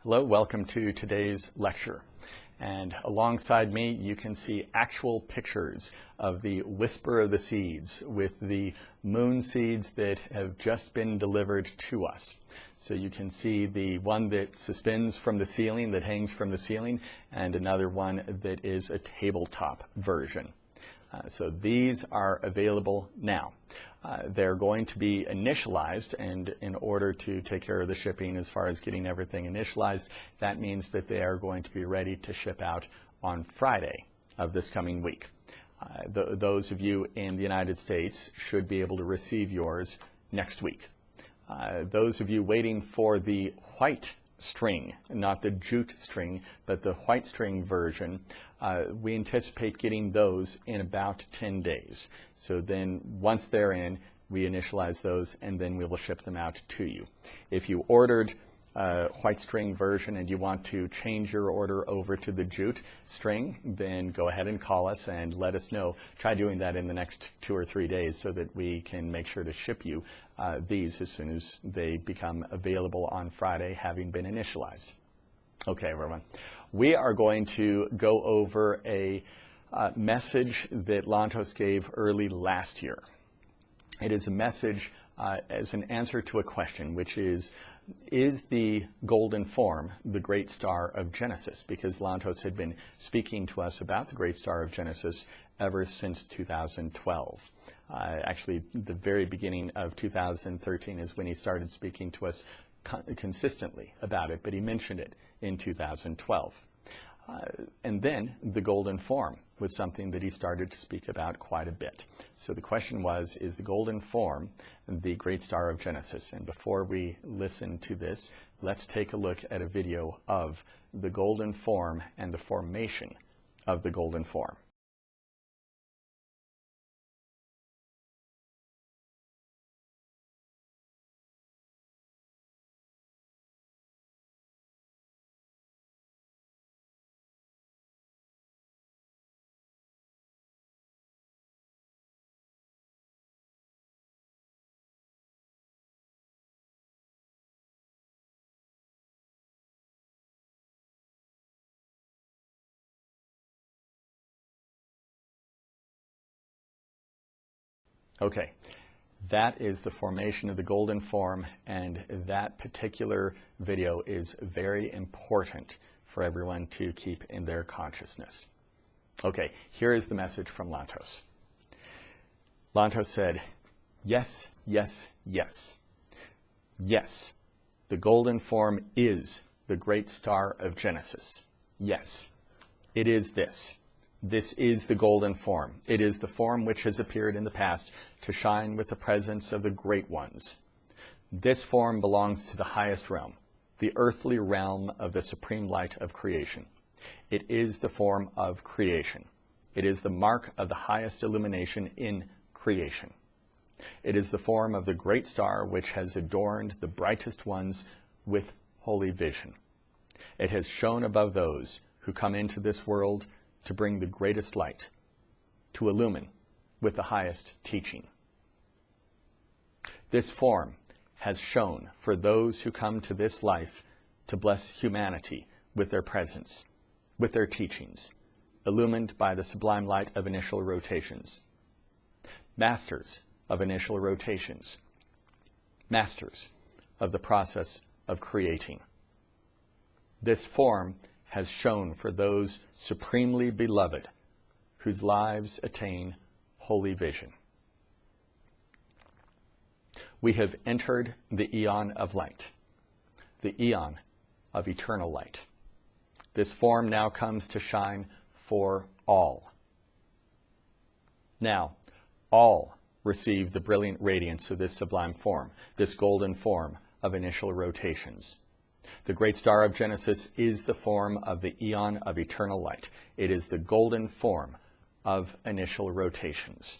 Hello, welcome to today's lecture. And alongside me, you can see actual pictures of the Whisper of the Seeds with the moon seeds that have just been delivered to us. So you can see the one that suspends from the ceiling, that hangs from the ceiling, and another one that is a tabletop version. So these are available now. They're going to be initialized, and in order to take care of the shipping as far as getting everything initialized, that means that they are going to be ready to ship out on Friday of this coming week. Those of you in the United States should be able to receive yours next week. Those of you waiting for the white string, not the jute string, but the white string version, we anticipate getting those in about 10 days. So then once they're in, we initialize those and then we will ship them out to you. If you ordered a white string version and you want to change your order over to the jute string, then go ahead and call us and let us know. Try doing that in the next 2 or 3 days so that we can make sure to ship you these as soon as they become available on Friday, having been initialized. Okay, everyone. We are going to go over a message that Lantos gave early last year. It is a message as an answer to a question, which is the golden form the great star of Genesis? Because Lantos had been speaking to us about the great star of Genesis ever since 2012. Actually, the very beginning of 2013 is when he started speaking to us consistently about it, but he mentioned it in 2012. And then the golden form was something that he started to speak about quite a bit. So the question was, is the golden form the great star of Genesis? And before we listen to this, let's take a look at a video of the golden form and the formation of the golden form. Okay, that is the formation of the golden form, and that particular video is very important for everyone to keep in their consciousness. Okay, here is the message from Lantos. Lantos said, yes, yes, yes. Yes, the golden form is the great star of Genesis. Yes, it is this. This is the golden form. It is the form which has appeared in the past to shine with the presence of the great ones. This form belongs to the highest realm, the earthly realm of the supreme light of creation. It is the form of creation. It is the mark of the highest illumination in creation. It is the form of the great star which has adorned the brightest ones with holy vision. It has shone above those who come into this world to bring the greatest light, to illumine with the highest teaching. This form has shone for those who come to this life to bless humanity with their presence, with their teachings, illumined by the sublime light of initial rotations. Masters of initial rotations, masters of the process of creating. This form has shone for those supremely beloved whose lives attain holy vision. We have entered the eon of light, the eon of eternal light. This form now comes to shine for all. Now, all receive the brilliant radiance of this sublime form, this golden form of initial rotations. The great star of Genesis is the form of the eon of eternal light. It is the golden form of initial rotations.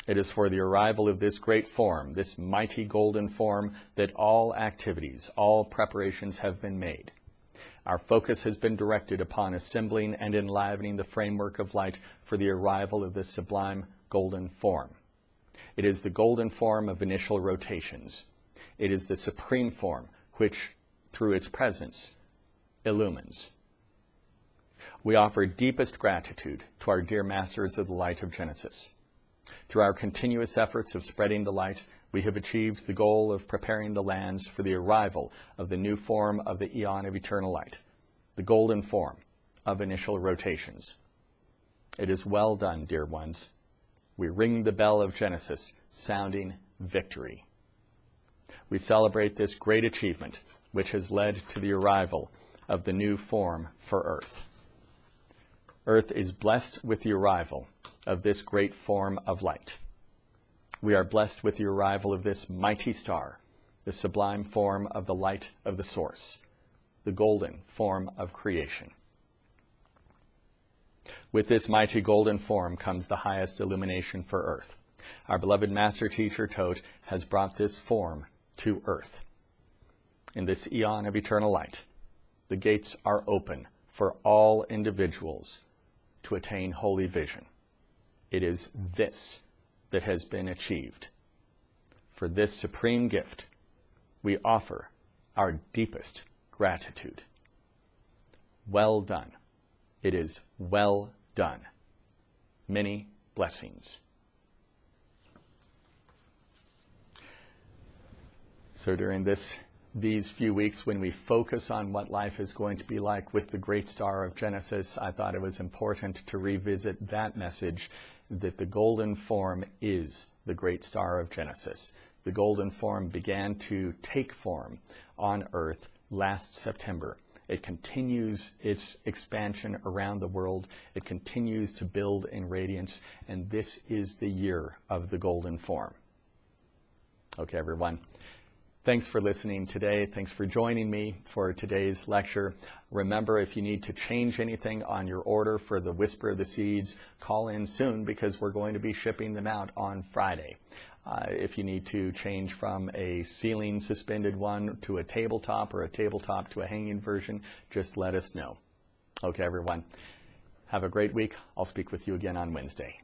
It is for the arrival of this great form, this mighty golden form, that all activities, all preparations have been made. Our focus has been directed upon assembling and enlivening the framework of light for the arrival of this sublime golden form. It is the golden form of initial rotations. It is the supreme form which, through its presence, illumines. We offer deepest gratitude to our dear masters of the light of Genesis. Through our continuous efforts of spreading the light, we have achieved the goal of preparing the lands for the arrival of the new form of the eon of eternal light, the golden form of initial rotations. It is well done, dear ones. We ring the bell of Genesis, sounding victory. We celebrate this great achievement, which has led to the arrival of the new form for Earth. Earth is blessed with the arrival of this great form of light. We are blessed with the arrival of this mighty star, the sublime form of the light of the source, the golden form of creation. With this mighty golden form comes the highest illumination for Earth. Our beloved Master Teacher Tote has brought this form to Earth. In this eon of eternal light, the gates are open for all individuals to attain holy vision. It is this that has been achieved. For this supreme gift, we offer our deepest gratitude. Well done. It is well done. Many blessings. So during these few weeks when we focus on what life is going to be like with the great star of Genesis, I thought it was important to revisit that message that the golden form is the great star of Genesis. The golden form began to take form on Earth last September. It continues its expansion around the world. It continues to build in radiance, and this is the year of the golden form. Okay, everyone. Thanks for listening today. Thanks for joining me for today's lecture. Remember, if you need to change anything on your order for the Whisper of the Seeds, call in soon because we're going to be shipping them out on Friday. If you need to change from a ceiling suspended one to a tabletop or a tabletop to a hanging version, just let us know. Okay, everyone. Have a great week. I'll speak with you again on Wednesday.